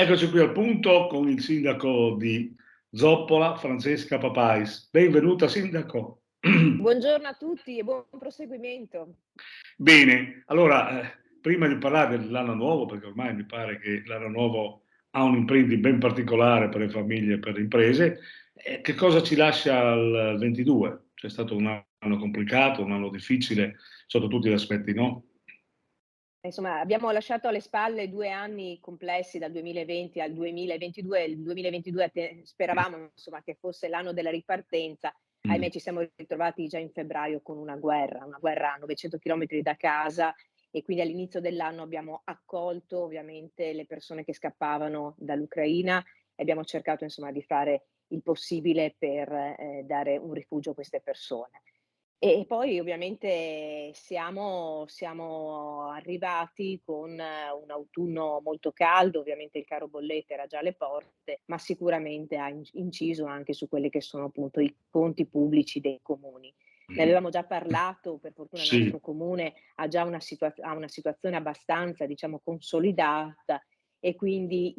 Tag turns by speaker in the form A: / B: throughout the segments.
A: Eccoci qui al punto con il sindaco di Zoppola, Francesca Papais. Benvenuta sindaco.
B: Buongiorno a tutti e buon proseguimento.
A: Bene, allora, prima di parlare dell'anno nuovo, perché ormai mi pare che l'anno nuovo ha un imprinting ben particolare per le famiglie e per le imprese, che cosa ci lascia al 22? C'è stato un anno complicato, un anno difficile sotto tutti gli aspetti, no?
B: Insomma, abbiamo lasciato alle spalle 2 anni complessi dal 2020 al 2022. Il 2022 speravamo, insomma, che fosse l'anno della ripartenza.
A: Mm.
B: Ahimè, ci siamo ritrovati già in febbraio con una guerra a 900 chilometri da casa, e quindi all'inizio dell'anno abbiamo accolto ovviamente le persone che scappavano dall'Ucraina e abbiamo cercato, insomma, di fare il possibile per dare un rifugio a queste persone. E poi ovviamente siamo arrivati con un autunno molto caldo. Ovviamente il caro bollette era già alle porte, ma sicuramente ha inciso anche su quelli che sono appunto i conti pubblici dei comuni. Ne
A: Mm.
B: avevamo già parlato. Per fortuna il
A: Sì,
B: nostro comune ha già una situazione abbastanza, diciamo, consolidata, e quindi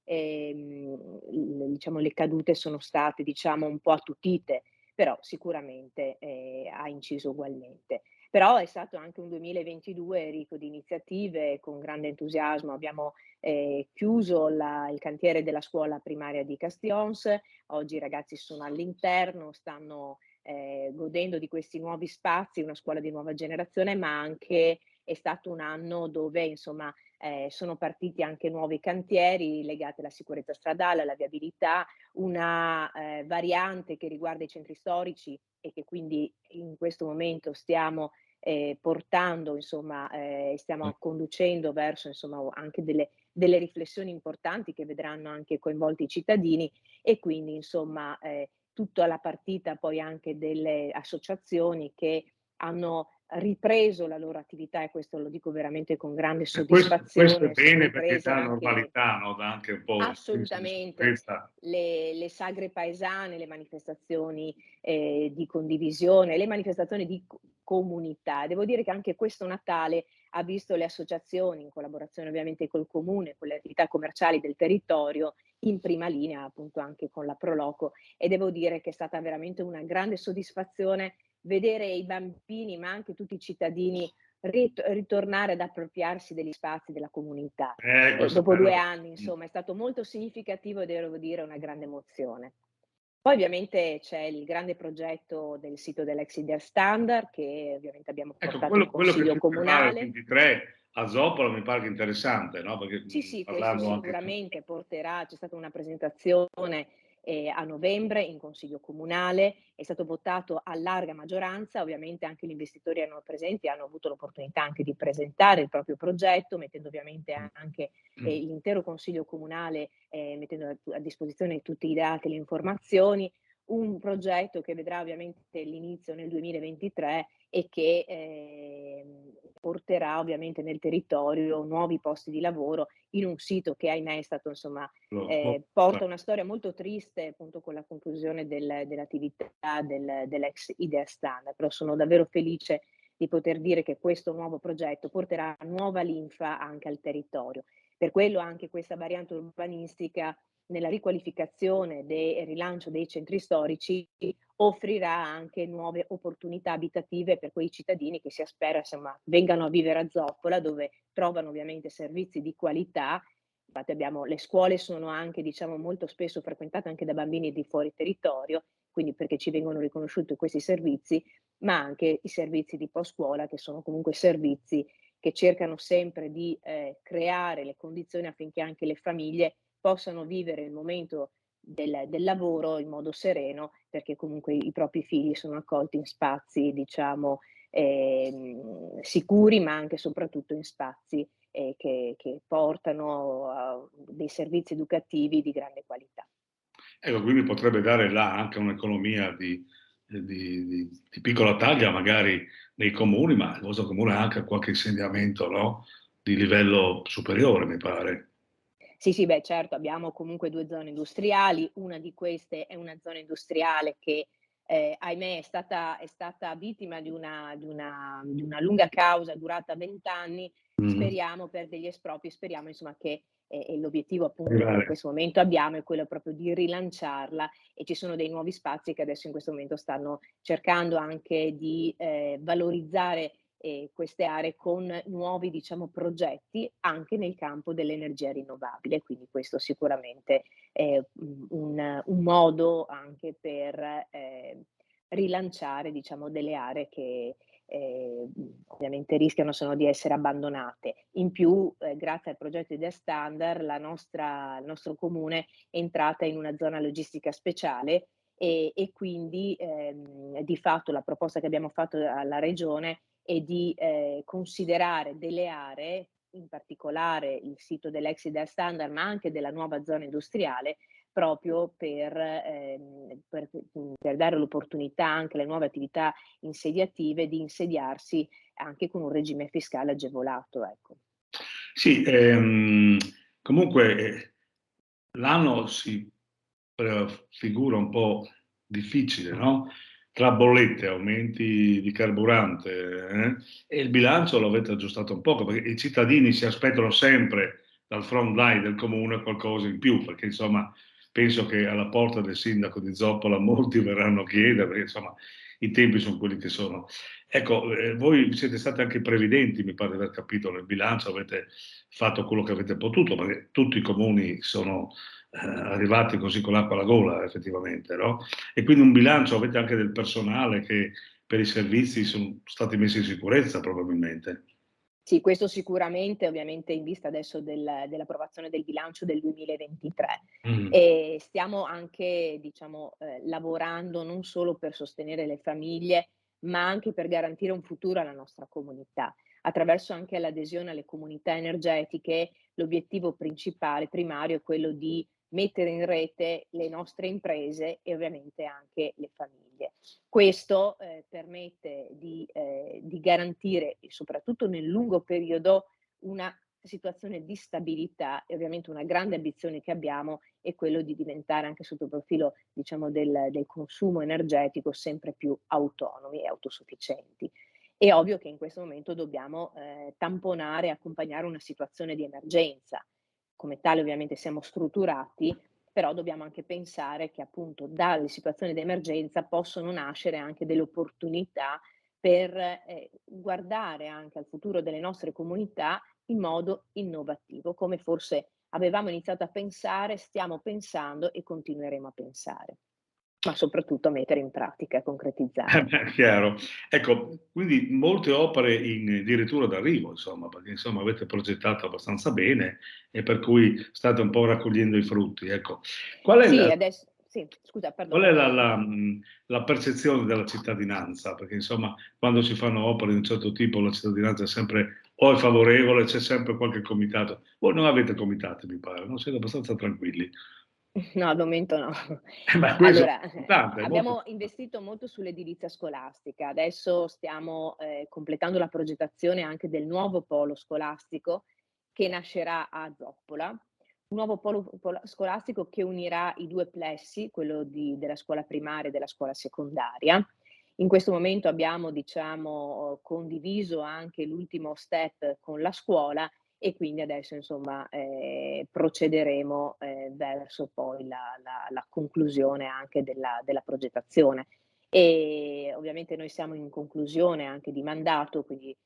B: diciamo, le cadute sono state, diciamo, un po' attutite, però sicuramente, ha inciso ugualmente. Però è stato anche un 2022 ricco di iniziative. Con grande entusiasmo abbiamo, chiuso il cantiere della scuola primaria di Castions. Oggi i ragazzi sono all'interno, stanno, godendo di questi nuovi spazi, una scuola di nuova generazione, ma anche è stato un anno dove, insomma, sono partiti anche nuovi cantieri legati alla sicurezza stradale, alla viabilità, una variante che riguarda i centri storici e che quindi in questo momento stiamo portando, insomma, stiamo conducendo verso, insomma, anche delle riflessioni importanti che vedranno anche coinvolti i cittadini. E quindi, insomma, tutta la partita poi anche delle associazioni che hanno ripreso la loro attività, e questo lo dico veramente con grande
A: e questo è
B: soddisfazione. Sono
A: bene perché
B: riprese
A: dà
B: anche.
A: normalità, no? Dà anche un po' senso di
B: Assolutamente.
A: sicurezza.
B: Le sagre paesane, le manifestazioni, di condivisione, le manifestazioni di comunità. Devo dire che anche questo Natale ha visto le associazioni, in collaborazione ovviamente col comune, con le attività commerciali del territorio, in prima linea, appunto anche con la Pro Loco, e devo dire che è stata veramente una grande soddisfazione vedere i bambini, ma anche tutti i cittadini ritornare ad appropriarsi degli spazi della comunità. E
A: Questo è
B: dopo 2
A: bello.
B: anni, insomma, è stato molto significativo e devo dire una grande emozione. Poi ovviamente c'è il grande progetto del sito dell'ex Ideal Standard, che ovviamente abbiamo
A: Ecco,
B: portato in
A: quello che
B: consiglio
A: si prepara il
B: comunale.
A: 23 a Zoppola mi pare che interessante, no? Perché
B: Sì, sì, questo
A: parlando anche con...
B: sicuramente c'è stata una presentazione, a novembre in consiglio comunale, è stato votato a larga maggioranza. Ovviamente anche gli investitori erano presenti, hanno avuto l'opportunità anche di presentare il proprio progetto, mettendo ovviamente anche, l'intero consiglio comunale, mettendo a disposizione tutti i dati e le informazioni. Un progetto che vedrà ovviamente l'inizio nel 2023 e che, porterà ovviamente nel territorio nuovi posti di lavoro in un sito che, ahimè, è stato, insomma, porta una storia molto triste, appunto, con la conclusione dell'attività dell'ex Idea Standard. Però sono davvero felice di poter dire che questo nuovo progetto porterà nuova linfa anche al territorio. Per quello anche questa variante urbanistica, nella riqualificazione e rilancio dei centri storici, offrirà anche nuove opportunità abitative per quei cittadini che si spera, insomma, vengano a vivere a Zoppola, dove trovano ovviamente servizi di qualità. Infatti le scuole sono anche, diciamo, molto spesso frequentate anche da bambini di fuori territorio, quindi perché ci vengono riconosciuti questi servizi, ma anche i servizi di post scuola, che sono comunque servizi che cercano sempre di creare le condizioni affinché anche le famiglie possano vivere il momento del lavoro in modo sereno, perché comunque i propri figli sono accolti in spazi, diciamo, sicuri, ma anche e soprattutto in spazi, che portano a dei servizi educativi di grande qualità.
A: Ecco, quindi potrebbe dare là anche un'economia di piccola taglia, magari nei comuni, ma il vostro comune ha anche qualche insediamento, no? Di livello superiore, mi pare.
B: Sì, sì, beh, certo, abbiamo comunque 2 zone industriali. Una di queste è una zona industriale che, ahimè, è stata vittima di una lunga causa durata 20 anni.
A: Mm.
B: Speriamo per degli espropri, speriamo insomma che, e l'obiettivo appunto che in questo momento abbiamo è quello proprio di rilanciarla, e ci sono dei nuovi spazi che adesso in questo momento stanno cercando anche di valorizzare queste aree con nuovi, diciamo, progetti anche nel campo dell'energia rinnovabile. Quindi questo sicuramente è un modo anche per rilanciare, diciamo, delle aree che ovviamente rischiano se no di essere abbandonate. In più, grazie al progetto Idea Standard, il nostro comune è entrata in una zona logistica speciale, e quindi di fatto la proposta che abbiamo fatto alla regione è di considerare delle aree, in particolare il sito dell'ex Idea Standard, ma anche della nuova zona industriale, proprio per dare l'opportunità anche alle nuove attività insediative di insediarsi anche con un regime fiscale agevolato, ecco.
A: Sì, comunque l'anno si figura un po' difficile, no? Tra bollette, aumenti di carburante, e il bilancio lo avete aggiustato un poco, perché i cittadini si aspettano sempre dal front line del comune qualcosa in più, perché insomma penso che alla porta del sindaco di Zoppola molti verranno a chiedere, perché insomma i tempi sono quelli che sono. Ecco, voi siete stati anche previdenti, mi pare di aver capito, nel bilancio, avete fatto quello che avete potuto, perché tutti i comuni sono arrivati così con l'acqua alla gola, effettivamente, no? E quindi un bilancio, avete anche del personale che per i servizi sono stati messi in sicurezza, probabilmente.
B: Sì, questo sicuramente, ovviamente in vista adesso dell'approvazione del bilancio del 2023.
A: Mm.
B: E stiamo anche, diciamo, lavorando non solo per sostenere le famiglie, ma anche per garantire un futuro alla nostra comunità. Attraverso anche l'adesione alle comunità energetiche, l'obiettivo principale, primario, è quello di mettere in rete le nostre imprese e ovviamente anche le famiglie. Questo permette di garantire, e soprattutto nel lungo periodo, una situazione di stabilità, e ovviamente una grande ambizione che abbiamo è quello di diventare anche sotto il profilo, diciamo, del consumo energetico sempre più autonomi e autosufficienti. È ovvio che in questo momento dobbiamo tamponare e accompagnare una situazione di emergenza. Come tale ovviamente siamo strutturati, però dobbiamo anche pensare che appunto dalle situazioni di emergenza possono nascere anche delle opportunità per guardare anche al futuro delle nostre comunità in modo innovativo, come forse avevamo iniziato a pensare, stiamo pensando e continueremo a pensare, ma soprattutto a mettere in pratica e a concretizzare.
A: Beh, chiaro. Ecco, quindi molte opere in addirittura d'arrivo, insomma, perché insomma avete progettato abbastanza bene e per cui state un po' raccogliendo i frutti. Ecco, qual è
B: Sì,
A: la,
B: adesso sì, scusa,
A: qual è
B: perdonami.
A: la percezione della cittadinanza? Perché insomma, quando si fanno opere di un certo tipo, la cittadinanza è sempre o è favorevole, c'è sempre qualche comitato. Voi non avete comitati, mi pare, non siete abbastanza tranquilli.
B: No, al momento no.
A: Ma questo
B: Allora,
A: è importante, è molto
B: abbiamo
A: importante.
B: investito molto sull'edilizia scolastica. Adesso stiamo, completando la progettazione anche del nuovo polo scolastico che nascerà a Zoppola. Un nuovo polo scolastico che unirà i 2 plessi, quello della scuola primaria e della scuola secondaria. In questo momento abbiamo, diciamo, condiviso anche l'ultimo step con la scuola, e quindi adesso insomma procederemo verso poi la conclusione anche della progettazione. E ovviamente noi siamo in conclusione anche di mandato, quindi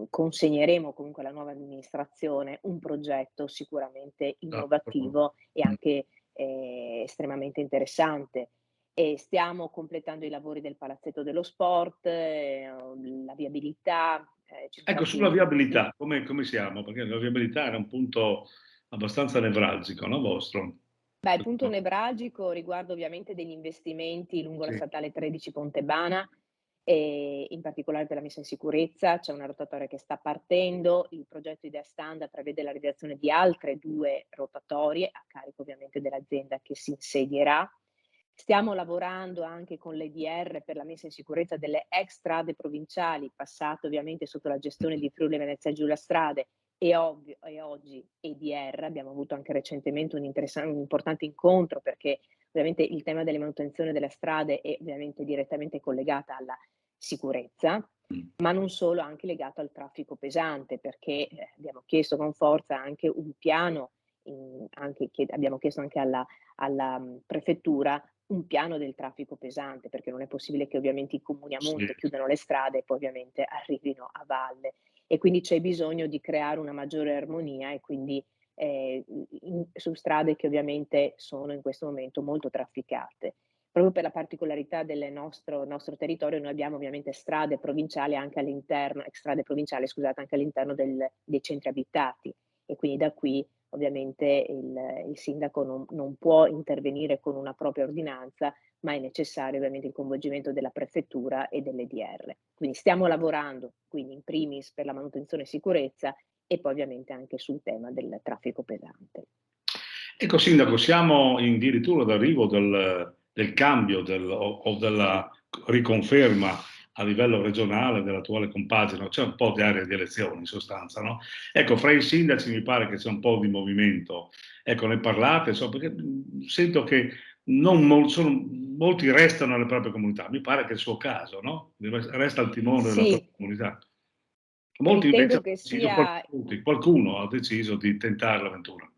B: consegneremo comunque alla nuova amministrazione un progetto sicuramente
A: Ah,
B: innovativo e anche estremamente interessante. E stiamo completando i lavori del palazzetto dello sport, la viabilità, ci sono
A: ecco, sulla
B: stati i
A: viabilità, come siamo? Perché la viabilità era un punto abbastanza nevralgico, no, vostro?
B: beh, il punto nevralgico riguarda ovviamente degli investimenti lungo la
A: Sì,
B: statale 13 Pontebana, in particolare per la messa in sicurezza. C'è una rotatoria che sta partendo, il progetto Idea Standard prevede la realizzazione di altre 2 rotatorie, a carico ovviamente dell'azienda che si insedierà. Stiamo lavorando anche con l'EDR per la messa in sicurezza delle ex strade provinciali, passate ovviamente sotto la gestione di Friuli Venezia Giulia Strade, e oggi EDR. Abbiamo avuto anche recentemente un importante incontro, perché ovviamente il tema delle manutenzione delle strade è ovviamente direttamente collegata alla sicurezza. ma non solo, anche legato al traffico pesante, perché abbiamo chiesto con forza anche un piano, abbiamo chiesto anche alla prefettura un piano del traffico pesante, perché non è possibile che ovviamente i comuni a
A: Sì.
B: monte chiudano le strade e poi ovviamente arrivino a valle. E quindi c'è bisogno di creare una maggiore armonia e quindi su strade che ovviamente sono in questo momento molto trafficate. Proprio per la particolarità del nostro territorio, noi abbiamo ovviamente strade provinciali anche all'interno strade provinciali scusate, anche all'interno dei centri abitati e quindi da qui ovviamente il sindaco non può intervenire con una propria ordinanza, ma è necessario ovviamente il coinvolgimento della prefettura e dell'EDR. Quindi stiamo lavorando, quindi in primis per la manutenzione e sicurezza e poi ovviamente anche sul tema del traffico pesante.
A: Ecco Sindaco, siamo addirittura d'arrivo del cambio o della riconferma a livello regionale dell'attuale compagine, c'è un po' di area di elezioni in sostanza, no? Ecco, fra i sindaci mi pare che c'è un po' di movimento, ecco, ne parlate, perché sento che molti restano nelle proprie comunità, mi pare che è il suo caso, no? Resta al timone della propria
B: Sì,
A: comunità. Molti invece
B: ritengo
A: hanno
B: che
A: deciso,
B: sia
A: qualcuno ha deciso di tentare l'avventura.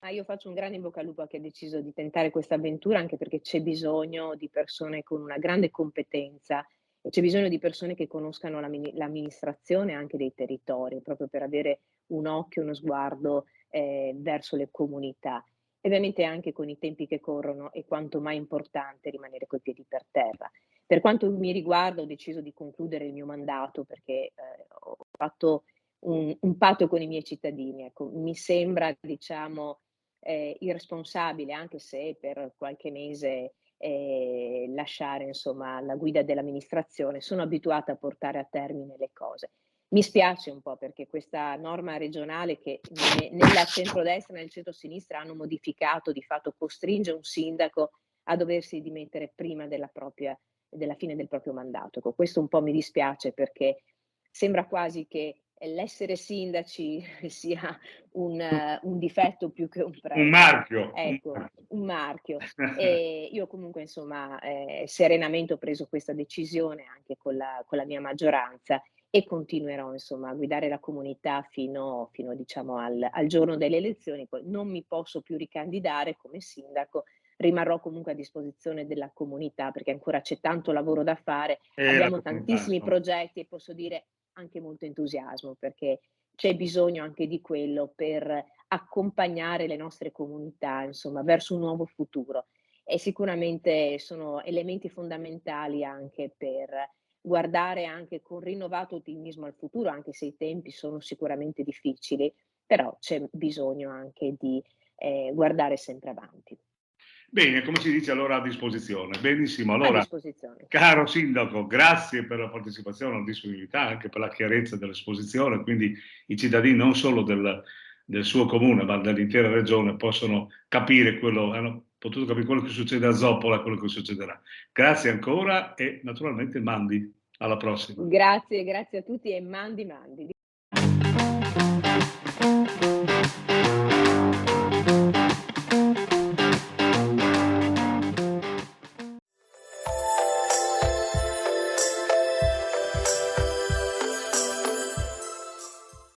B: io faccio un grande in bocca al lupo a chi ha deciso di tentare questa avventura, anche perché c'è bisogno di persone con una grande competenza e c'è bisogno di persone che conoscano l'amministrazione anche dei territori, proprio per avere un occhio, uno sguardo, verso le comunità. E ovviamente anche con i tempi che corrono è quanto mai importante rimanere coi piedi per terra. Per quanto mi riguarda ho deciso di concludere il mio mandato perché, ho fatto un patto con i miei cittadini, ecco. Mi sembra, diciamo, irresponsabile, anche se per qualche mese, lasciare insomma la guida dell'amministrazione. Sono abituata a portare a termine le cose. Mi spiace un po' perché questa norma regionale che nella centrodestra e nel centrosinistra hanno modificato, di fatto costringe un sindaco a doversi dimettere prima della fine del proprio mandato. Ecco, questo un po' mi dispiace perché sembra quasi che l'essere sindaci sia un difetto più che un
A: Un
B: pregio.
A: marchio.
B: Ecco, un marchio. Io comunque insomma, serenamente ho preso questa decisione anche con la mia maggioranza e continuerò insomma a guidare la comunità fino diciamo al giorno delle elezioni. Poi non mi posso più ricandidare come sindaco, rimarrò comunque a disposizione della comunità perché ancora c'è tanto lavoro da fare.
A: La
B: Abbiamo
A: comunità,
B: tantissimi
A: insomma.
B: progetti e posso dire anche molto entusiasmo, perché c'è bisogno anche di quello per accompagnare le nostre comunità, insomma, verso un nuovo futuro. E sicuramente sono elementi fondamentali anche per guardare anche con rinnovato ottimismo al futuro, anche se i tempi sono sicuramente difficili, però c'è bisogno anche di guardare sempre avanti.
A: Bene, come si dice allora a disposizione. Benissimo,
B: A
A: allora,
B: disposizione.
A: caro Sindaco, grazie per la partecipazione, la disponibilità, anche per la chiarezza dell'esposizione, quindi i cittadini non solo del suo comune, ma dell'intera regione possono capire hanno potuto capire quello che succede a Zoppola e quello che succederà. Grazie ancora e naturalmente mandi. Alla prossima.
B: Grazie, grazie a tutti e mandi.